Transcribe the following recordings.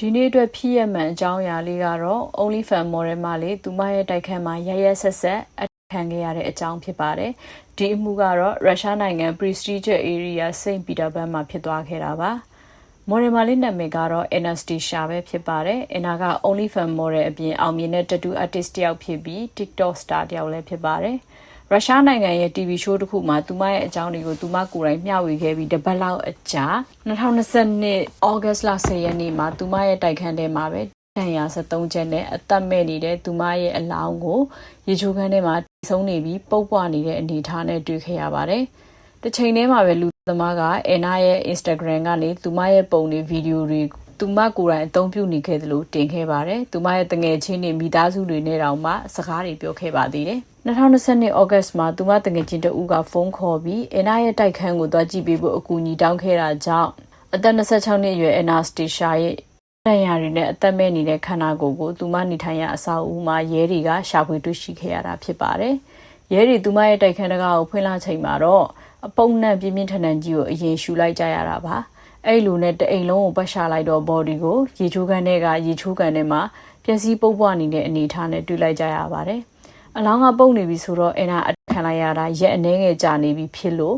ဒီနေ့အတွက်ဖြစ်ရမှန်အကြောင်းအရာလေးကတော့ OnlyFans model မလေးသူမရဲ့တိုက်ခန်းမှာရဆက်ဆက်အခံခဲ့ရတဲ့အကြောင်းဖြစ်ပါတယ်။ဒီအမှုကတော့ရုရှားနိုင်ငံ Prestigious Area St. Petersburg မှာဖြစ်သွားခဲ့တာပါ။ model မလေးနာမည်ကတော့ Anastasia ပဲဖြစ်ပါတယ်။ Anna က OnlyFans model အပြင်အောင်မြင်တဲ့ tattoo artist တယောက်ဖြစ်ပြီး TikTok star တယောက်လည်းဖြစ်ပါတယ်။ရုရှားနိုင်ငံရဲ့ TV show တစ်ခုမှာသူမရဲ့အကြောင်းတွေကိုသူမကိုယ်တိုင်မျှဝေခဲ့ပြီးတပတ်လောက်အကြာ2022 August လ10ရက်နေ့မှာသူမရဲ့တိုက်ခန်းထဲမှာပဲဒဏ်ရာ73ချက်နဲ့အသက်မဲ့နေတဲ့သူမရဲ့အလောင်းကိုရေချိုးခန်းထဲမှာဆုံးနေပြီးပုတ်ပွားနေတဲ့အနေအထားနဲ့တွေ့ခဲ့ရပါတယ်။တစ်ချိန်တည်းမှာပဲလူသမားက Anna ရဲ့ Instagram ကနေသူမရဲ့ပုံတွေဗီဒီယိုတွေသူမကိုယ်တိုင်အသုံးပြုနေခဲ့သလိုတင်ခဲ့ပါတယ်။သူမရဲ့တငယ်ချင်းတွေမိသားစုတွေနဲ့တောင်မှစကားတွေပြောခဲ့ပါသေးတယ်။2022 August မှာသူမတငယ်ချင်းတဦးကဖုန်းခေါ်ပြီး Anna ရဲ့တိုက်ခန်းကိုသွားကြည့်ပေးဖို့အကူအညီတောင်းခဲ့တာကြောင့်အသက်26နှစ်အရွယ် Anastasia ရဲ့ဒဏ်ရာတွေနဲ့အသက်မဲ့နေတဲ့ခန္ဓာကိုယ်ကိုသူမနေထိုင်ရာအဆောက်အဦမှာရဲတွေကရှာဖွေတွေ့ရှိခဲ့ရတာဖြစ်ပါတယ်။ရဲတွေသူမရဲ့တိုက်ခန်းတကားကိုဖွင့်လာချိန်မှာတော့အပုံနဲ့ပြင်းပြင်းထန်ထန်ကြီးကိုအရင်ရှူလိုက်ကြရတာပါ။အဲ့လိုနဲ့တအိမ်လုံးကိုပတ်ရှာလိုက်တော့ body ကိုရေချိုးခန်းထဲကရေချိုးကန်ထဲမှာပျက်စီးပုတ်ပွားနေတဲ့အနေအထားနဲ့တွေ့လိုက်ကြရပါတယ်။အလောင်းကပုတ်နေပြီဆိုတော့Annaအခံလိုက်ရတာရက်အနည်းငယ်ကြာနေပြီဖြစ်လို့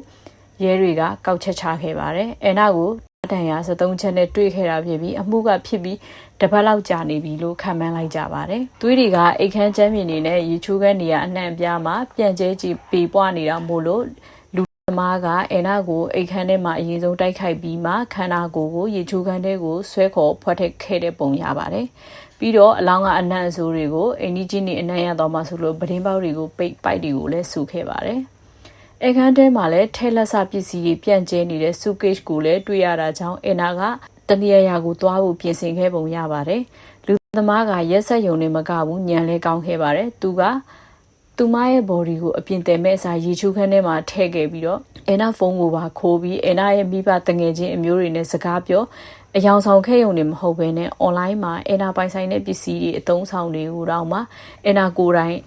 ရဲတွေကကောက်ချက်ချခဲ့ပါတယ်။ Annaကိုဒဏ်ရာ73ချက်နဲ့တွေ့ခဲ့တာဖြစ်ပြီးအမှုကဖြစ်ပြီးတပတ်လောက်ကြာနေပြီလို့ခန့်မှန်းလိုက်ကြပါတယ်။သွေးတွေကအိတ်ခမ်းချမ်းမြေနေနဲ့ရေချိုးခန်းနေရအနှံ့အပြားမှာပြန့်ကျဲကြည့်ပေပွားနေတာမို့လို့လူသမားကAnnaကိုအိတ်ခမ်းထဲမှာအရင်ဆုံးတိုက်ခိုက်ပြီးမှခန္ဓာကိုယ်ကိုရေချိုးခန်းထဲကိုဆွဲခေါ်ဖွက်ထည့်ခဲ့တဲ့ပုံရပါတယ်။ပြီးတော့အလောင်းကအနှံ့အဆိုးတွေကိုအိမ်ကြီးနေအနှံ့ရတော့မှဆိုလို့ပတင်းပေါက်တွေကိုပိတ်ပိုက်တွေကိုလည်းဆူခဲ့ပါတယ်။အခန်းထဲမှာလည်းထဲလက်စပစ္စည်းတွေပြန့်ကျဲနေတဲ့ suitcase ကိုလည်းတွေ့ရတာကြောင့်Annaကတနေရာကိုသွားဖို့ပြင်ဆင်ခဲ့ပုံရပါတယ်။လူသမားကရက်ဆက်ယုံနေမကဘူးညံလဲကောင်းခဲ့ပါတယ်။သူကသူမရဲ့ body ကိုအပြင်တယ်မဲ့အစားရေချိုးခန်းထဲမှာထည့်ခဲ့ပြီးတော့Anna ဖုန်းကိုပါခိုးပြီး Anna ရဲ့မိဘတငယ်ချင်းအမျိုးတွေနဲ့စကားပြောအယောင်ဆောင်ခဲ့ရုံနဲ့မဟုတ်ဘဲနဲ့ online မှာAnna ပိုင်ဆိုင်တဲ့ပစ္စည်းတွေအသုံးဆောင်တွေကိုတော့မှAnna ကိုယ်တိုင်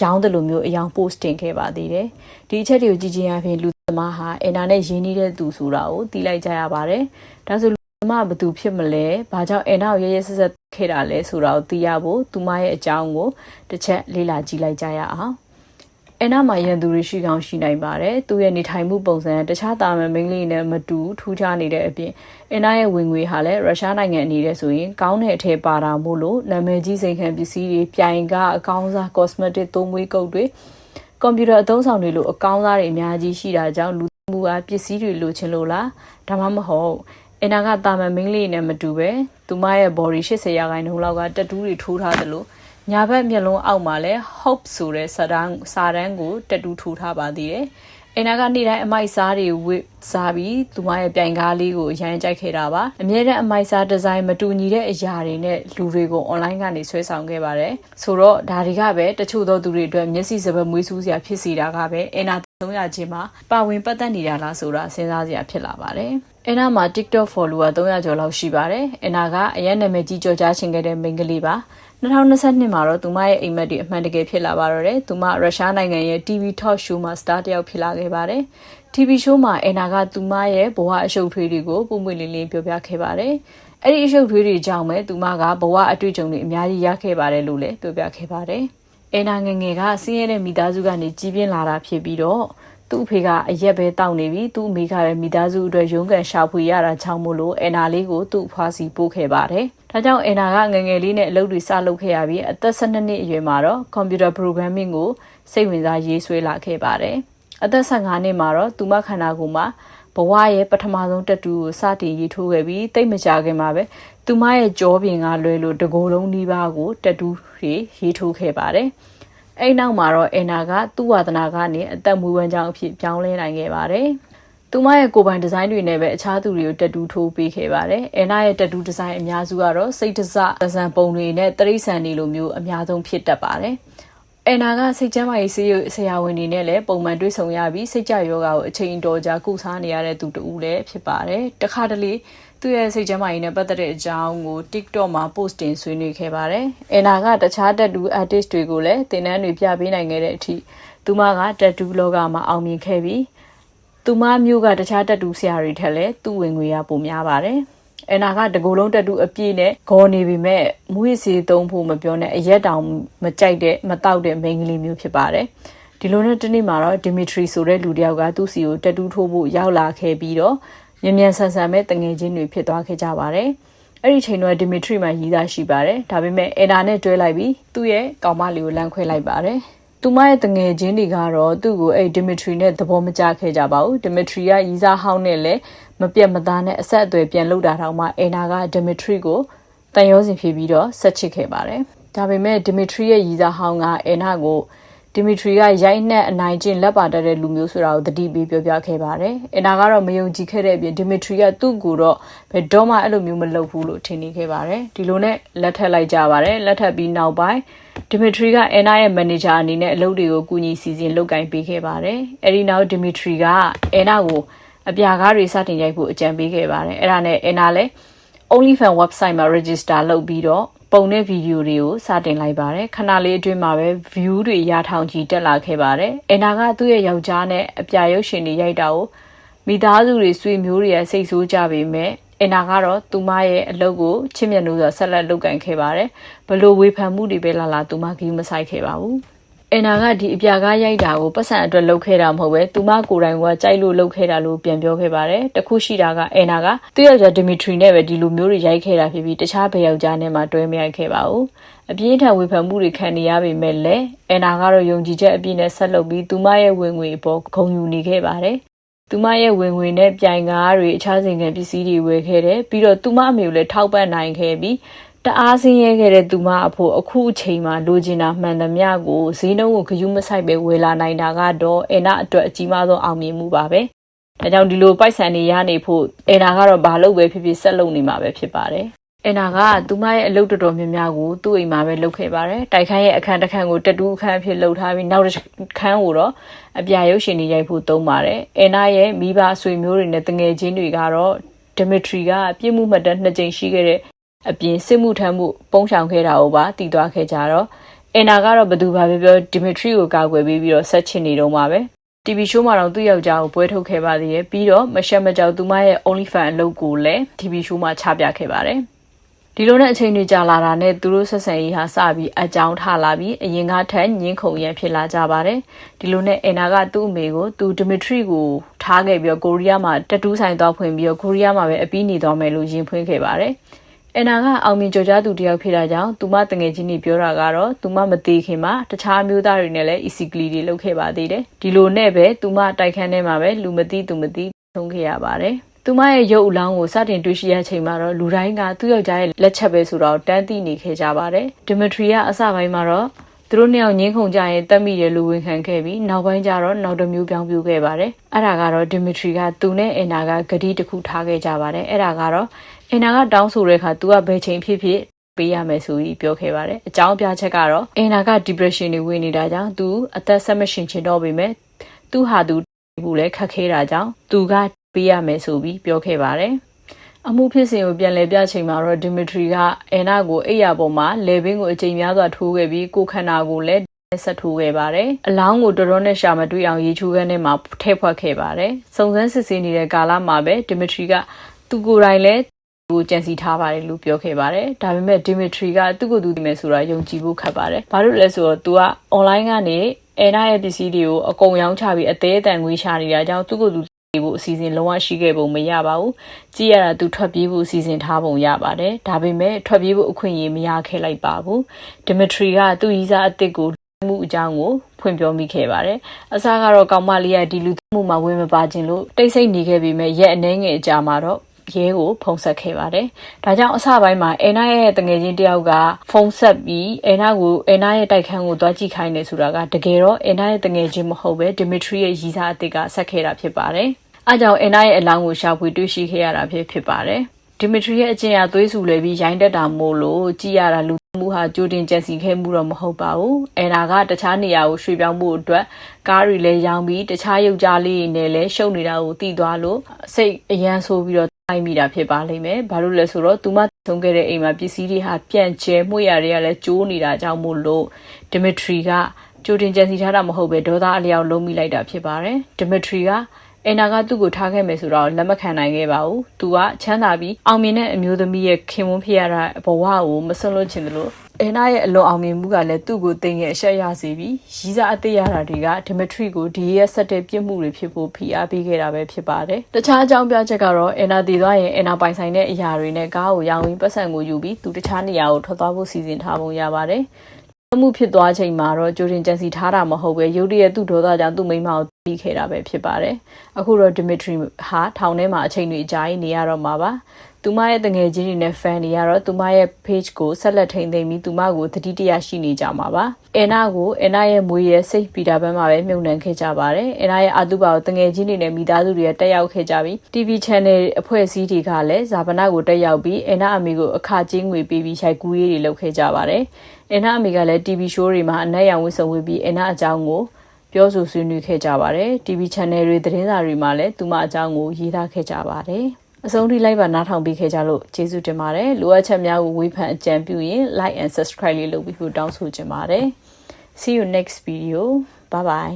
ရောင်းတယ်လို့မျိုးအယောင် post တင်ခဲ့ပါသေးတယ်။ဒီအချက်တွေကိုကြည့်ချင်းအပြင်လူသမားဟာAnnaနဲ့ရင်းနှီးတဲ့သူဆိုတာကိုသိလိုက်ကြရပါတယ်။ဒါဆိုလူသမားဘယ်သူဖြစ်မလဲ။ဘာကြောင့်Annaကိုရဆက်ဆက်ခဲ့တာလဲဆိုတာကိုသိရဖို့သူမရဲ့အကြောင်းကိုတစ်ချက်လေ့လာကြည့်လိုက်ကြရအောင်။ Anna မှာရန်သူတွေရှိကောင်းရှိနိုင်ပါတယ်။သူရဲ့နေထိုင်မှုပုံစံတခြားတာမန်မိန်းကလေးနဲ့မတူထူးခြားနေတဲ့အပြင်Annaရဲ့ဝင်ငွေဟာလည်းရုရှားနိုင်ငံအနေနဲ့ဆိုရင်ကောင်းတဲ့အထည်ပါတာမို့လို့နာမည်ကြီးစိန်ခံပစ္စည်းတွေပြိုင်ကအကောင်းစား cosmetic သုံးမွေးကုတ်တွေကွန်ပျူတာအသုံးဆောင်တွေလိုအကောင်းစားတွေအများကြီးရှိတာကြောင့်လူမှုအားပစ္စည်းတွေလိုချင်လို့လားဒါမှမဟုတ်Annaကတာမန်မိန်းကလေးနဲ့မတူပဲသူမရဲ့ body 80%လောက်ကတက်တူးတွေထိုးထားတယ်လို့ညာဘက်မျက်လုံးအောက်မှာလည်း hope ဆိုတဲ့စာတန်းကိုတက်တူးထိုးထားပါသေးတယ်။ Anna ကနေ့တိုင်းအမိုက်စားတွေဝစ်စားပြီးသူမရဲ့ပြိုင်ကားလေးကိုအရန်ကြိုက်ခဲ့တာပါ။အမြဲတမ်းအမိုက်စားဒီဇိုင်းမတူညီတဲ့အရာတွေနဲ့လူတွေကို online ကနေဆွဲဆောင်ခဲ့ပါတယ်။ဆိုတော့ဒါတွေကပဲတချို့သောသူတွေအတွက်မျက်စိစပတ်မွေးစူးစရာဖြစ်စီတာကပဲAnna 300ချင်းမှာပါဝင်ပတ်သက်နေတာလားဆိုတာစဉ်းစားစရာဖြစ်လာပါတယ်။ Anna မှာ TikTok follower 300ကျော်လောက်ရှိပါတယ်။ Anna ကအရန်နာမည်ကြီးကြော်ကြားချင်ခဲ့တဲ့မိန်းကလေးပါ။2022မှာတော့သူမရဲ့အိမ်မက်တွေအမှန်တကယ်ဖြစ်လာပါတော့တယ်။သူမရုရှားနိုင်ငံရဲ့ TV Talk Show မှာ star တယောက်ဖြစ်လာခဲ့ပါတယ်။ TV Show မှာAnna ကသူမရဲ့ဘဝအရှုပ်ထွေးတွေကိုပုံပွင့်လင်းလင်းပြောပြခဲ့ပါတယ်။အဲ့ဒီအရှုပ်ထွေးတွေကြောင့်ပဲသူမကဘဝအတွေ့အကြုံတွေအများကြီးရခဲ့ပါတယ်လို့လည်းပြောပြခဲ့ပါတယ်။ Anna ငယ်ငယ်ကဆင်းရဲတဲ့မိသားစုကနေကြီးပြင်းလာတာဖြစ်ပြီးတော့သူ့အဖေကအရက်ပဲတောက်နေပြီးသူ့အမေကလည်းမိသားစုအတွက်ရုန်းကန်ရှာဖွေရတာချောင်းမို့လို့Annaလေးကိုသူ့အဖွားစီပို့ခဲ့ပါတယ်။ဒါကြောင့်Annaကငယ်ငယ်လေးနဲ့အလုပ်တွေစလုပ်ခဲ့ရပြီးအသက်12နှစ်အရွယ်မှာတော့ computer programming ကိုစိတ်ဝင်စားရေးဆွဲလာခဲ့ပါတယ်။အသက်15နှစ်မှာတော့သူမခန္ဓာကိုယ်မှာဘဝရဲ့ပထမဆုံးတက်တူကိုစတင်ရေးထိုးခဲ့ပြီးတိတ်မကြခင်မှာပဲသူမရဲ့ကြောပြင်ကလွဲလို့တကိုယ်လုံးနှီးပါးကိုတက်တူတွေရေးထိုးခဲ့ပါတယ်။အဲ့နောက်မှာတော့Annaကသူ့ဝါသနာကနေအသက်မွေးဝမ်းကြောင်းအဖြစ်ပြောင်းလဲနိုင်ခဲ့ပါတယ်။သူမရဲ့ကိုယ်ပိုင်ဒီဇိုင်းတွေနဲ့ပဲအခြားသူတွေကိုတက်တူထိုးပေးခဲ့ပါတယ်။ Anna ရဲ့တက်တူဒီဇိုင်းအများစုကတော့စိတ်တစဇံပုံတွေနဲ့တရိษံတွေလိုမျိုးအများဆုံးဖြစ်တတ်ပါတယ်။ Anna ကစိတ်ကျန်းမာရေးဆရာဝန်တွေနဲ့လည်းပုံမှန်တွေ့ဆုံရပြီးစိတ်ကြယောဂါကိုအချိန်တော်ကြာကုစားနေရတဲ့သူတူလည်းဖြစ်ပါတယ်။တခါတလေသူ့ရဲ့စိတ်ကျန်းမာရေးနဲ့ပတ်သက်တဲ့အကြောင်းကို TikTok မှာ post တင်ဆွေးနွေးခဲ့ပါတယ်။ Anna ကတခြားတက်တူ artist တွေကိုလည်းသင်တန်းတွေပြပေးနိုင်ခဲ့တဲ့အထိသူမကတက်တူလောကမှာအောင်မြင်ခဲ့ပြီးသူမမျိုးကတခြားတက်တူဆရာတွေထက်လည်းသူ့ဝင်ငွေရပိုများပါတယ်။ အနာကတကူလုံးတက်တူအပြည့်နဲ့ဂေါ်နေပြီမဲ့မူရစီသုံးဖို့မပြောနဲ့အရက်တောင်မကြိုက်တဲ့မတောက်တဲ့မိန်းကလေးမျိုးဖြစ်ပါတယ်ဒီလိုနဲ့တနေ့မှာတော့ဒီမီထရီဆိုတဲ့လူတစ်ယောက်ကသူ့စီကိုတက်တူးထိုးဖို့ရောက်လာခဲ့ပြီးတော့မြန်မြန်ဆန်ဆန်ပဲတငယ်ချင်းတွေဖြစ်သွားခဲ့ကြပါတယ်အဲ့ဒီချိန်တော့ဒီမီထရီမှာရည်သားရှိပါတယ်ဒါပေမဲ့အန်နာနဲ့တွဲလိုက်ပြီးသူ့ရဲ့ကောင်မလေးကိုလမ်းခွဲလိုက်ပါတယ်သူမရဲ့တငယ်ချင်းတွေကတော့သူ့ကိုအဲ့ဒီမီထရီနဲ့သဘောမကျခဲ့ကြပါဘူးဒီမီထရီကရည်စားဟောင်းနဲ့လည်းမပြတ်မသားနဲ့အဆက်အသွယ်ပြန်လုပ်တာတောင်မှအန်နာကဒီမီထရီကိုတန်ရောစင်ဖြစ်ပြီးတော့ဆက်ချစ်ခဲ့ပါတယ်ဒါပေမဲ့ဒီမီထရီရဲ့ရည်စားဟောင်းကအန်နာကိုဒီမီထရီကရိုက်နှက်အနိုင်ကျင့်လက်ပါတတ်တဲ့လူမျိုးဆိုတာကိုသတိပေးပြောပြခဲ့ပါတယ်။အန်နာကတော့မယုံကြည်ခဲ့တဲ့အပြင်ဒီမီထရီကသူ့ကိုတော့ဘယ်တော့မှအဲ့လိုမျိုးမလုပ်ဘူးလို့ထင်နေခဲ့ပါတယ်။ဒီလိုနဲ့လက်ထပ်လိုက်ကြပါတယ်။လက်ထပ်ပြီးနောက်ပိုင်းဒီမီထရီကအန်နာရဲ့မန်နေဂျာအနေနဲ့အလုပ်တွေကိုကူညီစီစဉ်လုပ်ကိုင်ပေးခဲ့ပါတယ်။အဲဒီနောက်ဒီမီထရီကအန်နာကိုအပြာကားတွေစတင်ရိုက်ဖို့အကြံပေးခဲ့ပါတယ်။အဲ့ဒါနဲ့အန်နာလည်း OnlyFans website မှာ register လုပ်ပြီးတော့ပုံနဲ့ဗီဒီယိုတွေကိုစတင်လိုက်ပါတယ်ခဏလေးအတွင်းမှာပဲ view တွေရထောင်ကြီးတက်လာခဲ့ပါတယ်အန်နာကသူ့ရဲ့ယောက်ျားနဲ့အပြာရုပ်ရှင်တွေရိုက်တာကိုမိသားစုတွေဆွေမျိုးတွေရဲ့စိတ်ဆိုးကြပေမဲ့အန်နာကတော့သူမရဲ့အလုပ်ကိုချစ်မြတ်လို့ဆိုဆက်လက်လုပ်ကင်ခဲ့ပါတယ်ဘလို့ဝေဖန်မှုတွေပဲလာသူမဂီးမဆိုင်ခဲ့ပါဘူးအန်နာကဒီအပြာကားရိုက်တာကိုပတ်စံအတွက်လုပ်ခဲ့တာမဟုတ်ပဲသူမကိုယ်တိုင်ကကြိုက်လို့လုပ်ခဲ့တာလို့ပြန်ပြောခဲ့ပါတယ်တခုရှိတာကအန်နာကသူ့ယောက်ျားဒီမီထရီနဲ့ပဲဒီလိုမျိုးတွေရိုက်ခဲ့တာဖြစ်ပြီးတခြားဘယ်ယောက်ျားနဲ့မှတွဲမရိုက်ခဲ့ပါဘူးအပြင်းထန်ဝေဖန်မှုတွေခံနေရပေမဲ့လည်းအန်နာကတော့ယုံကြည်ချက်အပြည့်နဲ့ဆက်လုပ်ပြီးသူမရဲ့ဝင်ငွေအပေါ်ဂုဏ်ယူနေခဲ့ပါတယ်သူမရဲ့ဝင်ငွေနဲ့ပြိုင်ကားတွေအခြားစင်ကန်ပစ္စည်းတွေဝယ်ခဲ့တယ်ပြီးတော့သူမအမေကိုလည်းထောက်ပံ့နိုင်ခဲ့ပြီးတအားဆင်းရဲခဲ့တဲ့သူမအဖို့အခုအချိန်မှာလိုချင်တာမှန်သမျှကိုဈေးနှုန်းကိုဂရုမစိုက်ပဲဝယ်လာနိုင်တာကတော့အန်နာအတွက်အကြီးမားဆုံးအောင်မြင်မှုပါပဲဒါကြောင့်ဒီလိုပိုက်ဆံတွေရနေဖို့အန်နာကတော့ဘာလို့ပဲဖြစ်ဖြစ်ဆက်လုပ်နေမှာပဲဖြစ်ပါတယ်အန်နာကသူမရဲ့အလုပ်တော်တော်များများကိုသူ့အိမ်မှာပဲလုပ်ခဲ့ပါတယ်တိုက်ခန်းရဲ့အခန်းတစ်ခန်းကိုတက်တူးအခန်းအဖြစ်လုပ်ထားပြီးနောက်တစ်ခန်းကိုတော့အပြာရုပ်ရှင်တွေရိုက်ဖို့သုံးပါတယ်အန်နာရဲ့မိဘအဆွေမျိုးတွေနဲ့တငယ်ချင်းတွေကတော့ဒီမီထရီကပြစ်မှုမှတ်တမ်း2ကြိမ်ရှိခဲ့တဲ့အပြင်စစ်မှုထမ်းမှုပုံရှောင်ခဲ့တာကိုပါတည်သွားခဲ့ကြတော့အန်နာကတော့ဘယ်သူဘာပဲပြောဒီမီထရီကိုကာကွယ်ပေးပြီးတော့ဆက်ချင်နေတော့မှာပဲ TV show မှာတော့သူ့ယောက်ျားကိုပွဲထုတ်ခဲ့ပါသေးတယ်ပြီးတော့မရှက်မကြောက်သူမရဲ့ OnlyFans အလုပ်ကိုလည်း TV show မှာချပြခဲ့ပါတယ်ဒီလိုနဲ့အချိန်တွေကြာလာတာနဲ့သူတို့ဆက်ဆံရေးဟာစပြီးအကြောင်းထလာပြီးအရင်ကထက်ညှင်းခုန်ရန်ဖြစ်လာကြပါတယ်ဒီလိုနဲ့အန်နာကသူ့အမေကိုသူဒီမီထရီကိုထားခဲ့ပြီးတော့ကိုရီးယားမှာတက်တူးဆိုင်သွားဖွင့်ပြီးတော့ကိုရီးယားမှာပဲအပြီးနေသွားမယ်လို့ရင်ဖွင့်ခဲ့ပါတယ်အန်နာကအောင်မြင်ကြော်ကြားသူတယောက်ဖြစ်တာကြောင့်သူမတငယ်ချင်းတွေပြောတာကတော့သူမမသေးခင်မှာတခြားမျိုးသားတွေနဲ့လည်း easily တွေလုပ်ခဲ့ပါသေးတယ်ဒီလိုနဲ့ပဲသူမတိုက်ခန်းထဲမှာပဲလူမသိသူမသိဆုံးခဲ့ရပါတယ်သူမရဲ့ရုပ်အလောင်းကိုစတင်တွေ့ရှိရချိန်မှာတော့လူတိုင်းကသူ့ယောက်ျားရဲ့လက်ချက်ပဲဆိုတော့တန်းသိနေခဲ့ကြပါတယ်ဒီမီထရီကအစပိုင်းမှာတော့သူတို့နှစ်ယောက်ငင်းခုန်ကြရင်တက်မိတယ်လို့ဝန်ခံခဲ့ပြီးနောက်ပိုင်းကျတော့နောက်တစ်မျိုးပြောင်းပြခဲ့ပါတယ်အဲ့ဒါကတော့ဒီမီထရီကသူနဲ့အန်နာကဂတိတစ်ခုထားခဲ့ကြပါတယ်အဲ့ဒါကတော့အန်နာကတောင်းဆိုတဲ့အခါသူကဘယ်ချိန်ဖြစ်ဖြစ်ပေးရမယ်ဆိုပြီးပြောခဲ့ပါတယ်အကြောင်းပြချက်ကတော့အန်နာက depression တွေဝင်နေတာကြောင့်သူအသက်ဆက်မရှင်ချင်တော့ပေမဲ့သူဟာသူဘူးလဲခက်ခဲတာကြောင့်သူကပေးရမယ်ဆိုပြီးပြောခဲ့ပါတယ်အမှုဖြစ်စဉ်ကိုပြန်လည်ပြချိန်မှာတော့ဒီမီထရီကအန်နာကိုအိယာပေါ်မှာလေဘင်းကိုအကြိမ်များစွာထိုးခဲ့ပြီးကိုခန္ဓာကိုလည်းဆက်ထိုးခဲ့ပါတယ်အလောင်းကိုတော်တော်နဲ့ရှာမတွေ့အောင်ရေချိုးခန်းထဲမှာထည့်ဖွက်ခဲ့ပါတယ်စုံစမ်းစစ်ဆေးနေတဲ့ကာလမှာပဲဒီမီထရီကသူကိုယ်တိုင်လည်းကိုကြံစီထားပါတယ်လို့ပြောခဲ့ပါတယ်ဒါပေမဲ့ဒီမီထရီကသူ့ကိုယ်သူသိမယ်ဆိုတာယုံကြည်ဖို့ခက်ပါတယ်ဘာလို့လဲဆိုတော့ तू က online ကနေအန်နာရဲ့ပစ္စည်းတွေကိုအကုန်ရောင်းချပြီးအသေးအတန်ငွေရှာနေတာကြောင့်သူ့ကိုယ်သူဖို့အစီအစဉ်လုံးဝရှိခဲ့ပုံမရပါဘူးကြည့်ရတာသူထွက်ပြေးဖို့အစီအစဉ်ထားပုံရပါတယ်ဒါပေမဲ့ထွက်ပြေးဖို့အခွင့်အရေးမရခဲ့လိုက်ပါဘူးဒီမီထရီကသူ့ရီးစားအစ်စ်ကိုမှုအကြောင်းကိုဖွင့်ပြောမိခဲ့ပါတယ်အစားကတော့ကောင်မလေးကဒီလူမှုမှာဝင်မပါခြင်းလို့တိတ်ဆိတ်နေခဲ့ပြီးမဲ့ရက်အနှဲငယ်အကြာမှာတော့ရဲကိုဖုန်းဆက်ခဲ့ပါတယ်ဒါကြောင့်အစပိုင်းမှာအန်နာရဲ့တငယ်ချင်းတယောက်ကဖုန်းဆက်ပြီးအန်နာရဲ့တိုက်ခန်းကိုသွားကြည့်ခိုင်းနေဆိုတာကတကယ်တော့အန်နာရဲ့တငယ်ချင်းမဟုတ်ပဲဒီမီထရီရဲ့ရီးစားအစ်စ်ကဆက်ခဲ့တာဖြစ်ပါတယ်အဲကြောင့်အန်နာရဲ့အလောင်းကိုရှာဖွေတွေ့ရှိခဲ့ရတာဖြစ်ပါတယ်ဒီမီထရီရဲ့အကျင့်အသွေးဆူလဲပြီးရိုင်းတက်တာမို့လို့ကြည်ရတာလူမှုဟာကြိုတင်ကြံစီခဲ့မှုတော့မဟုတ်ပါဘူးအန်နာကတခြားနေရာကိုရွှေ့ပြောင်းဖို့အတွက်ကားတွေလည်းရောင်းပြီးတခြားယောက်ျားလေးတွေနဲ့လည်းရှုပ်နေတာကိုသိသွားလို့စိတ်အယမ်းဆိုးပြီးတော့တိုင်းမိတာဖြစ်ပါလိမ့်မယ်ဘာလို့လဲဆိုတော့သူမဆုံးခဲ့တဲ့အိမ်မှာပစ္စည်းတွေဟာပြန့်ကျဲမှုရတွေကလည်းကျိုးနေတာကြောင့်မို့လို့ဒီမီထရီကကြိုတင်ကြံစီထားတာမဟုတ်ပဲဒေါသအလျောက်လုံးမိလိုက်တာဖြစ်ပါတယ်ဒီမီထရီက အန်နာကသူ့ကိုထားခဲ့မယ်ဆိုတော့လက်မခံနိုင်ခဲ့ပါဘူးသူကချမ်းသာပြီးအောင်မြင်တဲ့အမျိုးသမီးရဲ့ခင်မွန်းဖြစ်ရတာဘဝကိုမစွန့်လွတ်ချင်သလိုအန်နာရဲ့အလွန်အောင်မြင်မှုကလည်းသူ့ကိုတင်ငယ်အရှက်ရစေပြီးရီးစားအသေးရတာတွေကဒီမထရီကိုဒီရဲ့ဆက်တဲ့ပြစ်မှုတွေဖြစ်ဖို့ဖိအားပေးခဲ့တာပဲဖြစ်ပါတယ်တခြားအကြောင်းပြချက်ကတော့အန်နာတည်သွားရင်အန်နာပိုင်ဆိုင်တဲ့အရာတွေနဲ့ကားကိုရောင်းပြီးပတ်စံကိုယူပြီးသူတခြားနေရာကိုထွက်သွားဖို့စီစဉ်ထားပုံရပါတယ်မှုဖြစ်သွားချိန်မှာတော့ကြိုတင်ကြံစီထားတာမဟုတ်ပဲရုတ်တရက်သူ့ဒေါသကြောင့်သူ့မိန်းမကိုပြီးခဲ့တာပဲဖြစ်ပါတယ်အခုတော့ဒီမထရီဟာထောင်ထဲမှာအချိန်တွေအကြာကြီးနေရတော့မှာပါသူမရဲ့တငယ်ချင်းတွေနဲ့ fan တွေကတော့သူမရဲ့ page ကိုဆက်လက်ထိန်းသိမ်းပြီးသူမကိုသတိတရရှိနေကြမှာပါအန်နာကိုအန်နာရဲ့မွေးရဲ့စိတ်ပီတာဘန်းမှာပဲမြုံနှံခဲ့ကြပါတယ်အန်နာရဲ့အာတုပါကိုတငယ်ချင်းတွေနဲ့မိသားစုတွေတက်ရောက်ခဲ့ကြပြီး TV channel အဖွဲ့အစည်းတွေကလည်းဇာပနာကိုတက်ရောက်ပြီးအန်နာအမေကိုအခကြေးငွေပေးပြီးရိုက်ကူးရေးတွေလုပ်ခဲ့ကြပါတယ်အန်နာအမေကလည်း TV show တွေမှာအနက်ရောင်ဝတ်စုံဝတ်ပြီးအန်နာအကြောင်းကိုပြောဆိုဆွေးနွေးခဲ့ကြပါတယ် TV channel တွေသတင်းစာတွေမှာလည်းသူမအကြောင်းကိုရေးသားခဲ့ကြပါတယ်အဆုံးထိလိုက်ပါနားထောင်ပေးခဲ့ကြလို့ကျေးဇူးတင်ပါတယ်လိုအပ်ချက်များကိုဝေဖန်အကြံပြုရင် like and subscribe လေးလုပ်ပြီးဖို့တောင်းဆိုချင်ပါတယ် See you next video bye bye